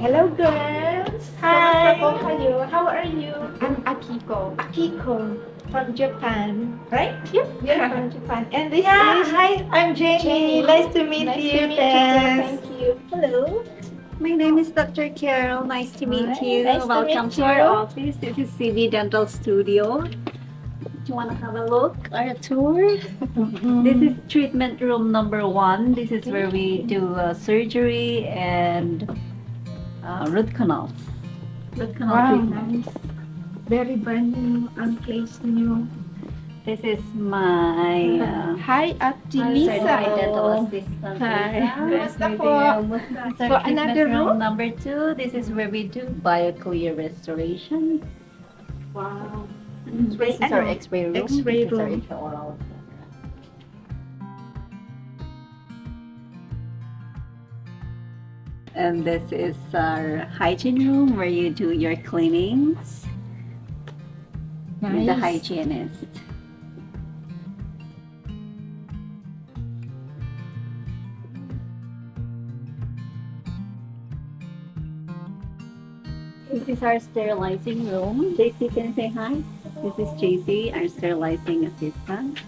Hello, girls. Hi. Kamusta po kayo? How are you? I'm Akiko. Akiko from Japan, right? Yes. Yes, from Japan. And this Yeah, is hi, I'm Jamie. Jenny. Nice to meet Nice you, to meet you too. Tess. Thank you. Hello. My name is Dr. Carol. Nice to meet Hi, you. nice to Welcome meet to our you. office. This is CV Dental Studio. Do you want to have a look or a tour? This is treatment room number 1. This is where we do surgery and root canals. Root canal Wow, treatment. nice. Very brand new and place new. This is my Hi, Ate certified dental Lisa. assistant. Hi. Lisa. Nice Nice meeting meeting you. you. This is So, our treatment another room room? number 2. This is where we do BioClear restoration. Wow. This is our Ano? X-ray room. X-ray This is our room. intraoral. And this is our hygiene room where you do your cleanings with the hygienist. This is our sterilizing room. JC, can you say hi? This is JC, our sterilizing assistant.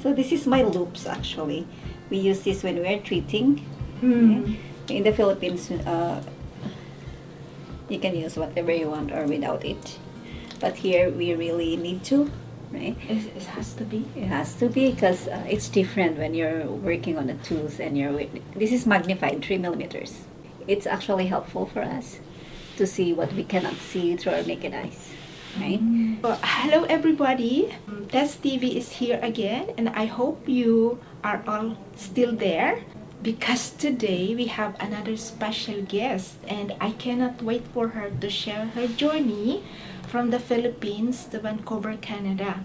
So this is my loops actually. We use this when we're treating. Mm. In the Philippines, you can use whatever you want or without it. But here we really need to, right? It has to be. It has to be because it's different when you're working on a tooth and this is magnified 3 millimeters. It's actually helpful for us to see what we cannot see through our naked eyes, right? Hello everybody, TessTV is here again and I hope you are all still there because today we have another special guest and I cannot wait for her to share her journey from the Philippines to Vancouver, Canada,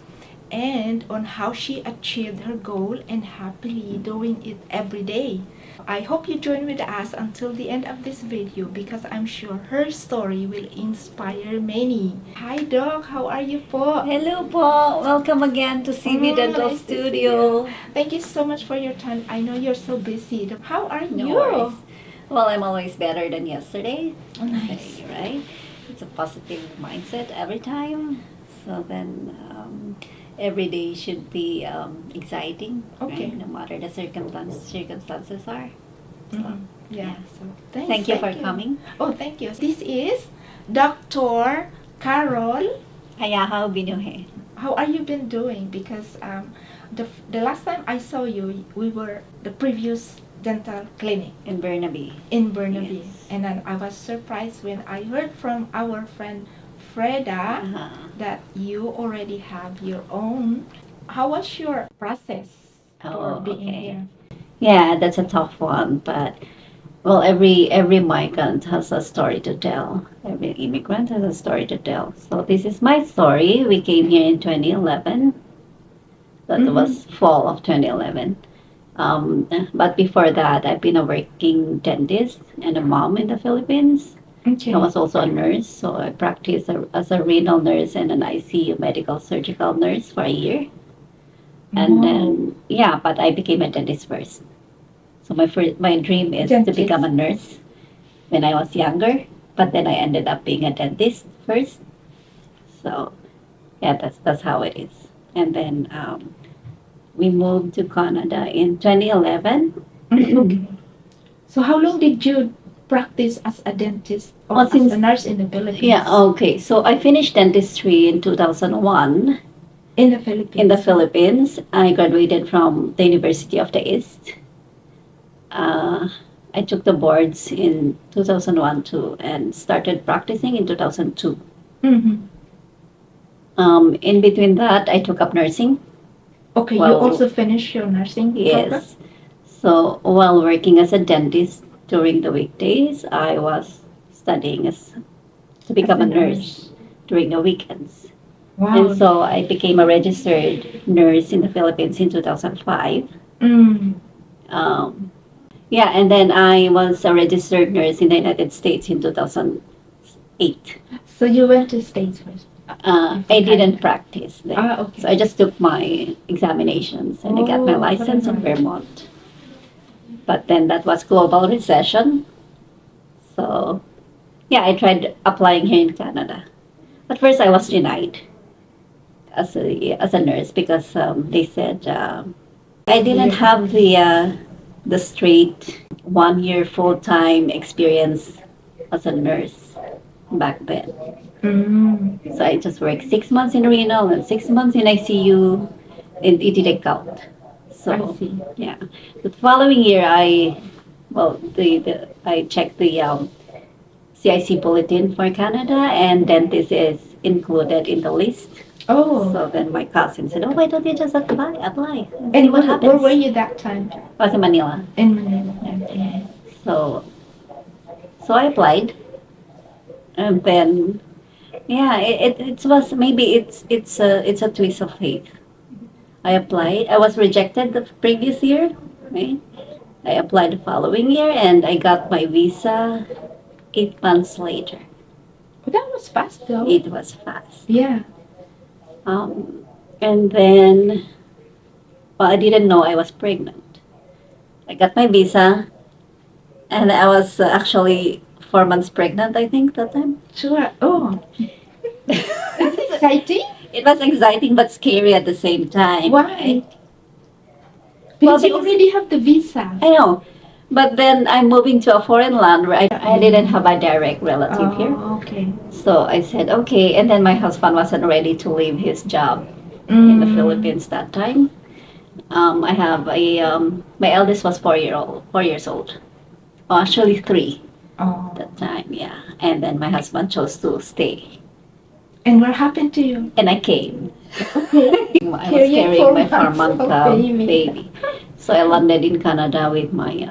and on how she achieved her goal and happily doing it every day. I hope you join with us until the end of this video because I'm sure her story will inspire many. Hi Doc, how are you po? Hello po! Welcome again to CV Dental Nice to see Studio. you. Thank you so much for your time. I know you're so busy. How are No you? worries. Well, I'm always better than yesterday. Oh, nice. Okay, right? It's a positive mindset every time. So then every day should be exciting, Okay. right? No matter the circumstances are. So, Mhm. Yeah. So thanks. Thank you for coming. Oh, thank you. This is Dr. Carol. Hayahaw Binuhe. How are you been doing? Because the last time I saw you, we were the previous dental clinic In Burnaby. in Burnaby, Yes. and then I was surprised when I heard from our friend Freda Uh-huh. that you already have your own. How was your process for Oh, being okay. here? Yeah, that's a tough one, but well, every migrant has a story to tell. Every immigrant has a story to tell. So this is my story. We came here in 2011. That Mhm. was fall of 2011. But before that, I've been a working dentist and a mom in the Philippines. Okay. I was also a nurse, so I practiced as a renal nurse and an ICU medical surgical nurse for a year. And then, yeah, but I became a dentist first. So my dream is to Dentist. become a nurse when I was younger, but then I ended up being a dentist first. So yeah, that's how it is. And then we moved to Canada in 2011. Okay. So how long did you practice as a dentist or Well, as since- a nurse in the Philippines? Yeah, okay. So I finished dentistry in 2001 In the Philippines. in the Philippines. I graduated from the University of the East. I took the boards in 2001 too and started practicing in 2002. Mm-hmm. In between that, I took up nursing. Okay, you Well, also finished your nursing program? Yes. So while working as a dentist during the weekdays, I was studying to become As a nurse during the weekends. Wow. And so I became a registered nurse in the Philippines in 2005. Mm. Um, yeah, and then I was a registered nurse in the United States in 2008. So you went to States first? I didn't practice there. Okay. So I just took my examinations and I got my Oh, license in very nice. Vermont. But then that was global recession. So yeah, I tried applying here in Canada. At first, I was denied as a nurse because they said I didn't have the straight 1 year full time experience as a nurse back then. Mm. So I just worked 6 months in renal and 6 months in ICU, and it didn't count. So I see. yeah, the following year I checked the CIC bulletin for Canada, and dentist is included in the list. Oh. So then my cousin said, "Oh, why don't you just apply? Apply and see And what happens." where were you that time? I was in Manila. In Manila. Okay. So I applied, and then yeah, it was maybe it's a twist of fate. I applied. I was rejected the previous year, right? I applied the following year, and I got my visa 8 months later. But that was fast though. It was fast. Yeah. And then, well, I didn't know I was pregnant. I got my visa, and I was actually 4 months pregnant, I think, that time. Sure. Oh. That's exciting. It was exciting but scary at the same time. Why? Well, Because you because- already have the visa. I know. But then I'm moving to a foreign land where I didn't have a direct relative here. Oh, okay. So I said, okay. And then my husband wasn't ready to leave his job in the Philippines that time. I have my eldest was 4 years old. Oh, actually 3 Oh. that time, yeah. And then my husband chose to stay. And what happened to you? And I came. Okay. I was Carrying carrying my 4 months 4 month of baby. baby. So I landed in Canada with my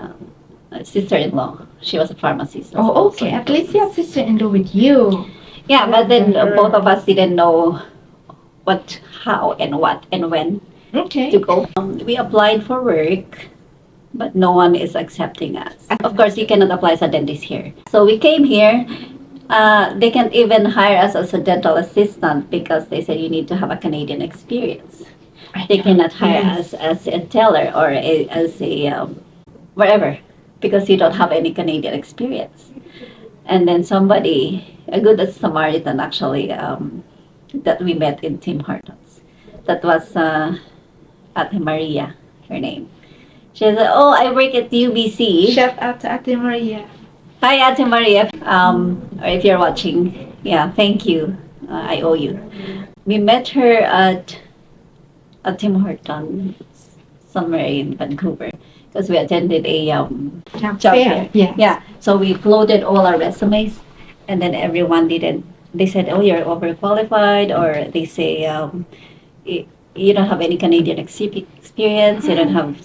sister-in-law. She was a pharmacist. Oh, okay. At least your sister-in-law with you. Yeah, but then Better. both of us didn't know what, how, and what, and when Okay. to go. We applied for work, but no one is accepting us. Of course, you cannot apply as a dentist here. So we came here. They can't even hire us as a dental assistant because they said you need to have a Canadian experience. They cannot hire Yes. us as a teller or as a wherever because you don't have any Canadian experience. And then somebody, a good Samaritan actually, that we met in Tim Hortons. That was Ate Maria, her name. She said, "Oh, I work at UBC." Shout out to Ate Maria. Hi, Ate Maria. Or if you're watching, yeah, thank you. I owe you. We met her at Tim Hortons somewhere in Vancouver because we attended a job fair. Yeah. Yeah, so we uploaded all our resumes, and then everyone didn't. They said, "Oh, you're overqualified," or they say, "You don't have any Canadian experience. You don't have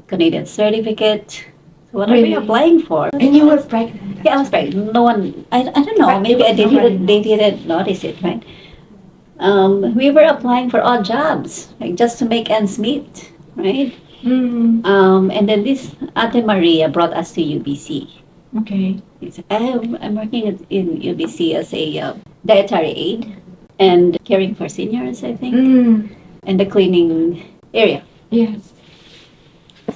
Canadian certificate. So what are we Really? applying for?" And you were pregnant. Yeah, I was pregnant. No one. I don't know. But Maybe it was they nobody didn't notice it, right? We were applying for odd jobs, like just to make ends meet, right? Mm. And then this Ate Maria brought us to UBC. Okay. I'm working in UBC as a dietary aide and caring for seniors, I think, Mm. and the cleaning area. Yes.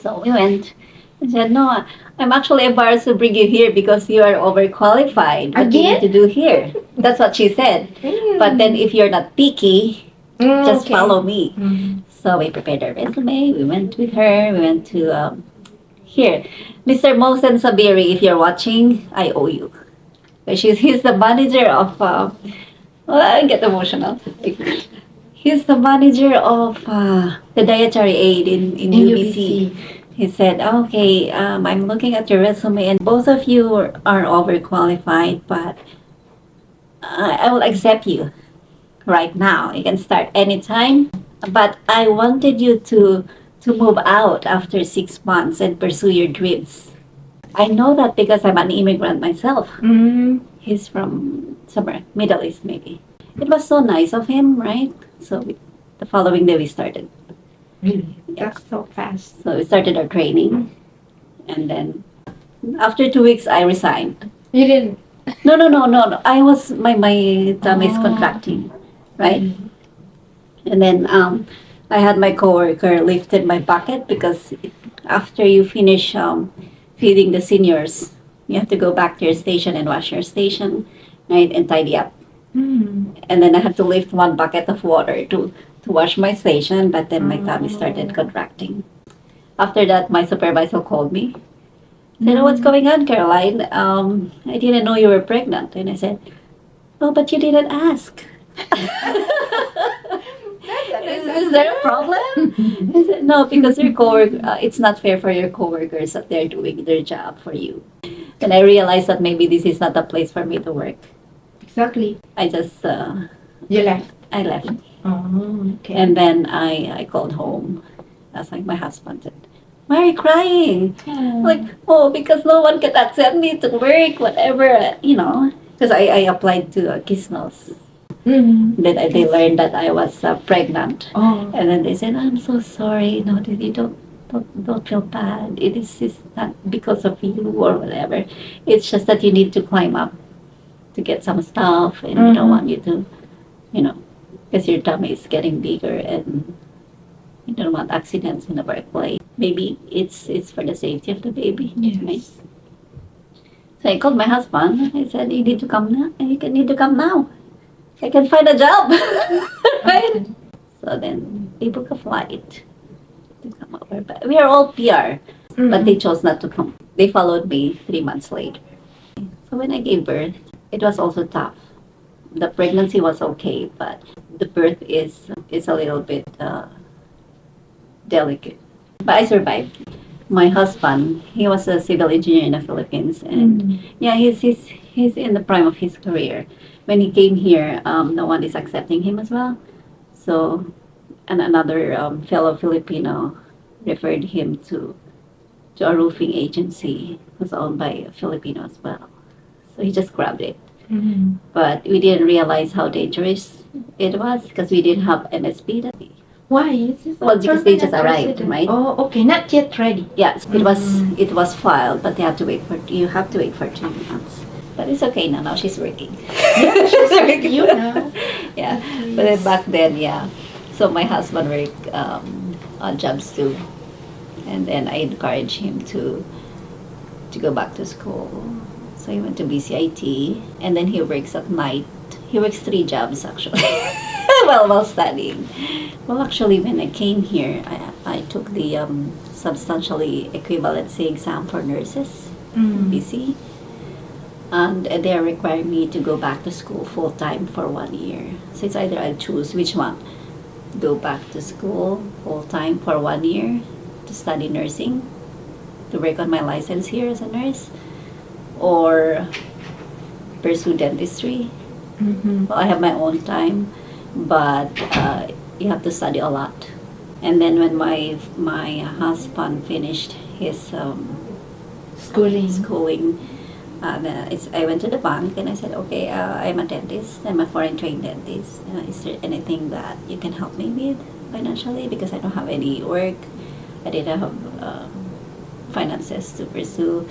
So we went and said, "No, I'm actually embarrassed to bring you here because you are overqualified. What do you need Again? to do here?" That's what she said. But then if you're not picky, just okay. follow me. Mm. So we prepared our resume. We went with her. We went to here, Mr. Mohsen Sabiri. If you're watching, I owe you. He's the manager of. Well, I get emotional. He's the manager of the dietary aid in UBC. He said, "Okay, I'm looking at your resume, and both of you are overqualified, but I will accept you right now. You can start anytime. But I wanted you to move out after 6 months and pursue your dreams. I know that because I'm an immigrant myself. Mm. He's from somewhere, Middle East maybe. It was so nice of him, right? So the following day we started. Really? Yeah. That's so fast. So we started our training. And then after 2 weeks, I resigned. You didn't. No. I was, my tummy is contracting, right? And then I had my coworker lifted my bucket because after you finish feeding the seniors, you have to go back to your station and wash your station, right, and tidy up. Mm. And then I had to lift one bucket of water to wash my station, but then my tummy started Oh. contracting. After that, my supervisor called me. Said, "Oh, what's Mm. going on, Caroline? I didn't know you were pregnant." And I said, "Oh, but you didn't ask." Is there a problem? I said, "No, because your coworker, it's not fair for your coworkers that they're doing their job for you." And I realized that maybe this is not a place for me to work. Exactly. I just, You left. I left. Oh, okay. And then I called home. I was like, my husband said, "Why are you crying?" Like, oh, because no one can accept me to work, whatever, you know. Because I applied to Kisnos. Mm. Then they learned that I was pregnant. Oh. And then they said, "I'm so sorry. No, you don't feel bad. It's not because of you or whatever. It's just that you need to climb up to get some stuff, and we don't Mhm. want you to, you know, because your tummy is getting bigger and you don't want accidents in the workplace. Maybe it's for the safety of the baby." Right? Yes. So I called my husband. I said, "You need to come now. Need to come now. I can find a job." Right? So then they book a flight to come over. But we are all PR, but they Mhm. chose not to come. They followed me 3 months later. So when I gave birth, it was also tough. The pregnancy was okay, but the birth is a little bit delicate. But I survived. My husband, he was a civil engineer in the Philippines, and Mm. yeah, he's in the prime of his career. When he came here, no one is accepting him as well. So, and another fellow Filipino referred him to a roofing agency who's owned by a Filipino as well. So he just grabbed it. Mhm. But we didn't realize how dangerous it was because we didn't have NSP. Why? Is this a Well, because they just permanent arrived, resident? right? Oh, okay. Not yet ready. Yes, Mm. it was filed, but you have to wait for 2 months. But it's okay now. Now she's working. Yeah, she's with you now. Yeah, Okay, but then yes. back then, yeah. So my husband worked odd jobs too, and then I encouraged him to go back to school. So he went to BCIT, and then he works at night. He works 3 jobs actually, while studying. Well, actually, when I came here, I took the substantially equivalency exam for nurses in Mm. BC, and they are requiring me to go back to school full time for 1 year. So it's either I choose which one: go back to school full time for 1 year to study nursing, to work on my license here as a nurse, or pursue dentistry. Mhm. Well, I have my own time, but you have to study a lot. And then when my husband finished his Schooling. schooling, I went to the bank and I said, "Okay, I'm a dentist. I'm a foreign trained dentist. Is there anything that you can help me with financially? Because I don't have any work. I didn't have finances to pursue.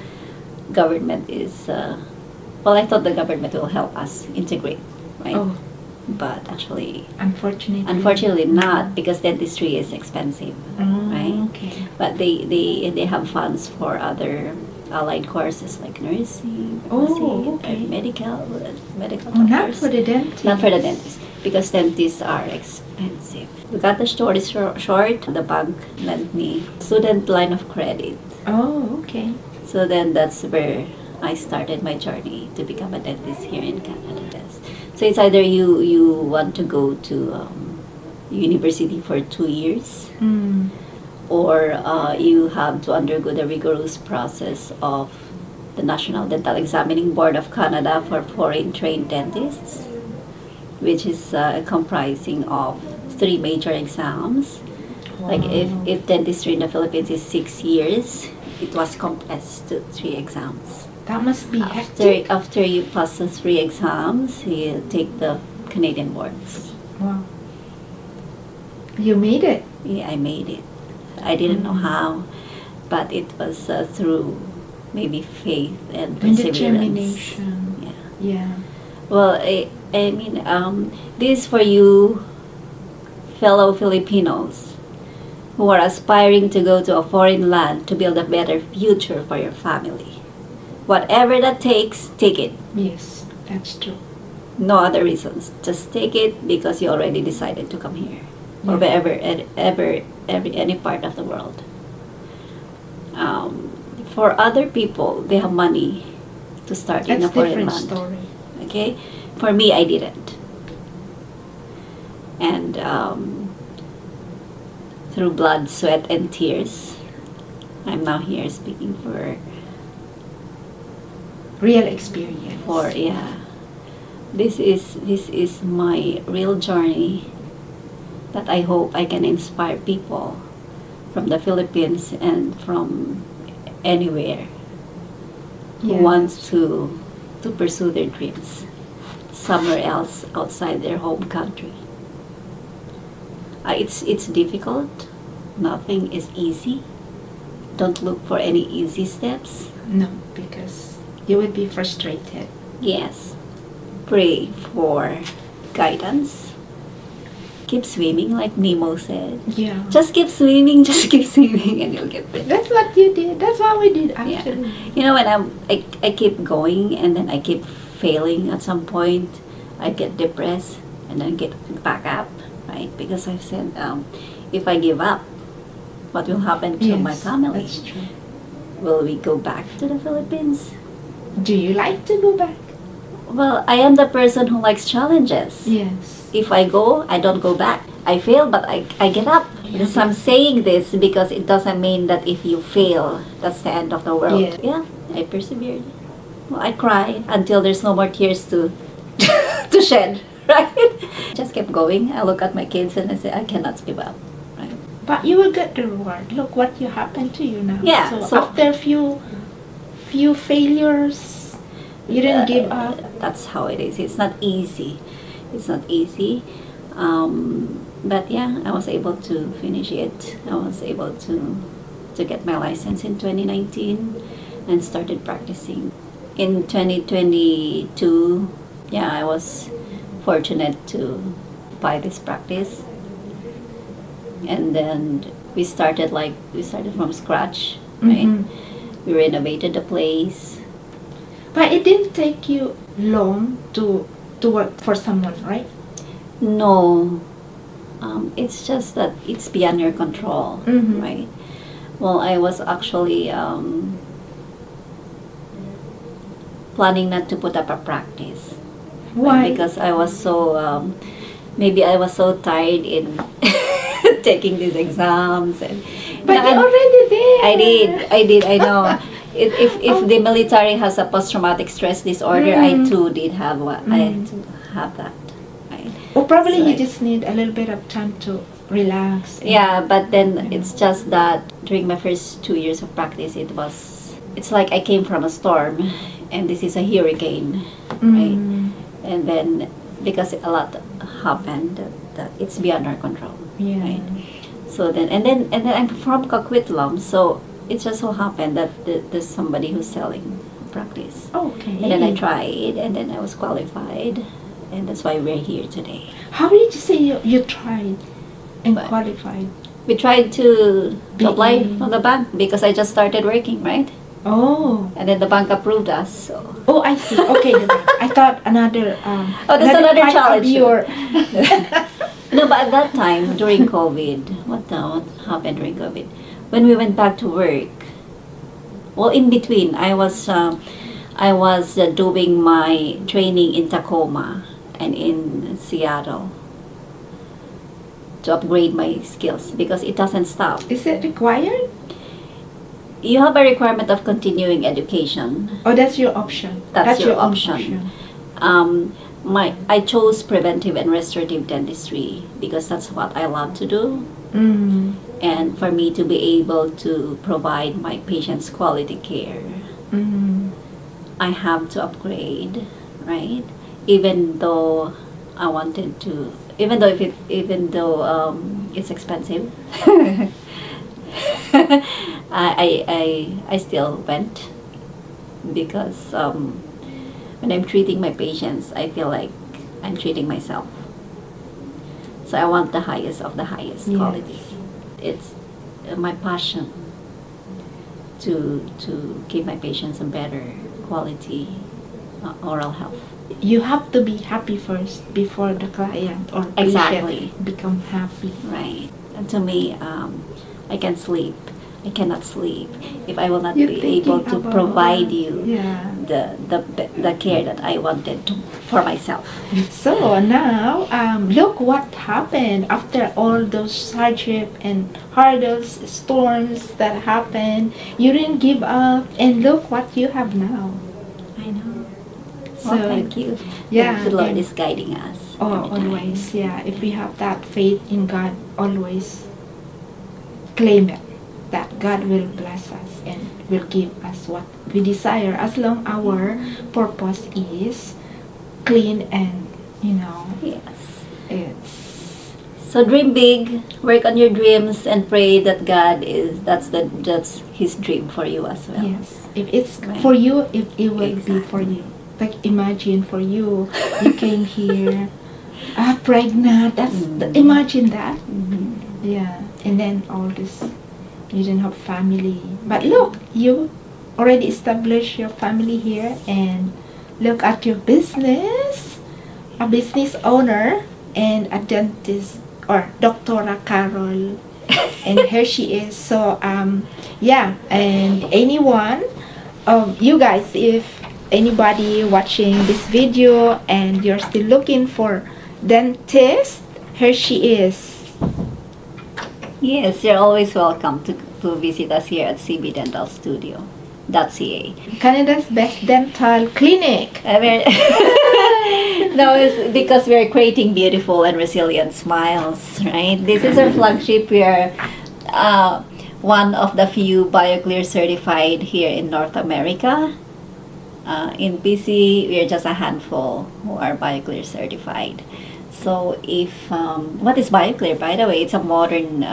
Government is well, I thought the government will help us integrate, right? Oh, But actually, unfortunately. not, because dentistry is expensive, Oh, right? okay. But they have funds for other allied courses like nursing, Oh, pharmacy, okay. medical Oh, not doctors. for the dentist. Not for the dentist, because dentists are expensive. To cut the story short, the bank lent me student line of credit. Oh, okay. So then that's where I started my journey to become a dentist here in Canada. Yes. So it's either you want to go to university for 2 years, Mm. or you have to undergo the rigorous process of the National Dental Examining Board of Canada for foreign trained dentists, which is comprising of 3 major exams. Like if dentistry in the Philippines is 6 years, it was compressed to 3 exams. That must be hectic. After you pass the 3 exams, you take the Canadian boards. Wow. You made it. Yeah, I made it. I didn't know how, but it was through maybe faith and And perseverance. determination. Yeah. Yeah. Well, I mean, this for you fellow Filipinos who are aspiring to go to a foreign land to build a better future for your family. Whatever that takes, take it. Yes, that's true. No other reasons. Just take it because you already decided to come here, or Yeah. wherever, any part of the world. For other people, they have money to start in That's a foreign different land. story. Okay, for me, I didn't, and through blood, sweat, and tears, I'm now here speaking Real experience. for yeah. This is my real journey that I hope I can inspire people from the Philippines and from anywhere who Yeah, wants to pursue their dreams somewhere else outside their home country. It's difficult. Nothing is easy. Don't look for any easy steps. no, because you would be frustrated. Yes. Pray for guidance. Keep swimming, like Nemo said. Yeah. Just keep swimming, just keep swimming, and you'll get there. That's what you did. That's what we did Yeah. actually. You know, when I keep going and then I keep failing at some point, I get depressed and then get back up, right? Because I've said, if I give up, what will happen to my Yes, family? that's true. Will we go back to the Philippines? Do you like to go back? Well, I am the person who likes challenges. Yes. If I go, I don't go back. I fail, but I get up. Yeah. So I'm saying this because it doesn't mean that if you fail, that's the end of the world. Yeah. I persevered. Well, I cry until there's no more tears to to shed, right? Just kept going. I look at my kids and I say, I cannot give up, right? But you will get the reward. Look what you happened to you now. Yeah, So, so- after few failures, you didn't give up. That's how it is. It's not easy. It's not easy. But yeah, I was able to finish it. I was able to get my license in 2019 and started practicing. In 2022, yeah, I was fortunate to buy this practice. And then we started from scratch, right? Mhm. We renovated the place. But it didn't take you long to work for someone, right? No, it's just that it's beyond your control, Mhm. right? Well, I was actually planning not to put up a practice. Why? Because I was so, maybe I was so tired in taking these exams. But No, you're already there. I did, I know. If the military has a post-traumatic stress disorder, I too did have one. I Mm. too have that. Right? Or probably So you I- just need a little bit of time to relax. and- Yeah, but then it's just that during my first 2 years of practice, it's like I came from a storm, and this is a hurricane, right? Mm. And then because a lot happened, that it's beyond our control. Yeah. Right. So then I'm from Coquitlam, so it just so happened that there's somebody who's selling practice. Okay. And then I tried, and then I was qualified, and that's why we're here today. How did you say you tried and But- qualified? We tried to apply Mm. from the bank because I just started working, right? Oh. And then the bank approved us. So Oh, I see. Okay. I thought another. Oh, that's another part challenge. Of your no, but at that time during COVID, what happened during COVID? When we went back to work, well, in between, I was doing my training in Tacoma and in Seattle to upgrade my skills because it doesn't stop. Is it required? You have a requirement of continuing education. Or that's your option? That's your own option. I chose preventive and restorative dentistry because that's what I love to do, Mm. and for me to be able to provide my patients quality care, Mm. I have to upgrade, right? Even though I wanted to, even though it's expensive, I still went because when I'm treating my patients, I feel like I'm treating myself. So I want the highest of the highest Yes. quality. It's my passion to give my patients a better quality oral health. You have to be happy first before the client or patient Exactly. become happy. Right. And to me, I can sleep. I cannot sleep if I will not You're be able thinking to about provide that. you Yeah. the care that I wanted for myself. So now, look what happened after all those hardship and hurdles, storms that happened. You didn't give up, and look what you have now. I know. So Well, thank you. yeah, The Lord and- is guiding us. Oh, every time. always, yeah. If we have that faith in God, always claim it. That God will bless us and will give us what we desire as long our purpose is clean and, Yes. it's So dream big, work on your dreams, and pray that that's His dream for you as well. yes. If it's Right. for you, if it will be for Exactly. you. Like imagine for you, you came here, pregnant. Imagine that. Mhm. Yeah, and then all this, you didn't have family. But look, you already established your family here, and look at your business, a business owner, and a dentist, or Doctora Carol, and here she is. So, yeah, and anyone, you guys, if anybody watching this video and you're still looking for dentist, here she is. Yes, you're always welcome to visit us here at CB Dental Studio. .ca. Canada's best dental clinic. No, it's because we're creating beautiful and resilient smiles, right? This is our flagship. We are one of the few BioClear certified here in North America. In BC, we are just a handful who are BioClear certified. So if, what is BioClear, by the way? It's a modern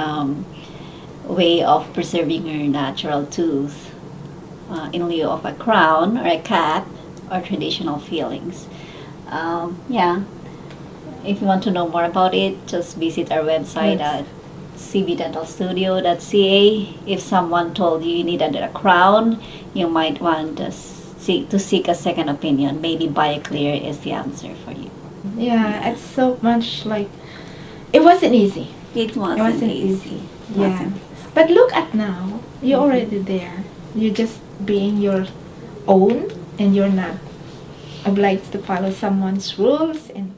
way of preserving your natural tooth in lieu of a crown or a cap or traditional fillings. Yeah, if you want to know more about it, just visit our website Yes. at cbdentalstudio.ca. If someone told you you needed a crown, you might want to seek a second opinion. Maybe BioClear is the answer for you. Yeah, it's so much like, it wasn't easy. It wasn't, It wasn't easy. easy. It Yeah. wasn't easy. But look at now, you're already there. You're just being your own, and you're not obliged to follow someone's rules and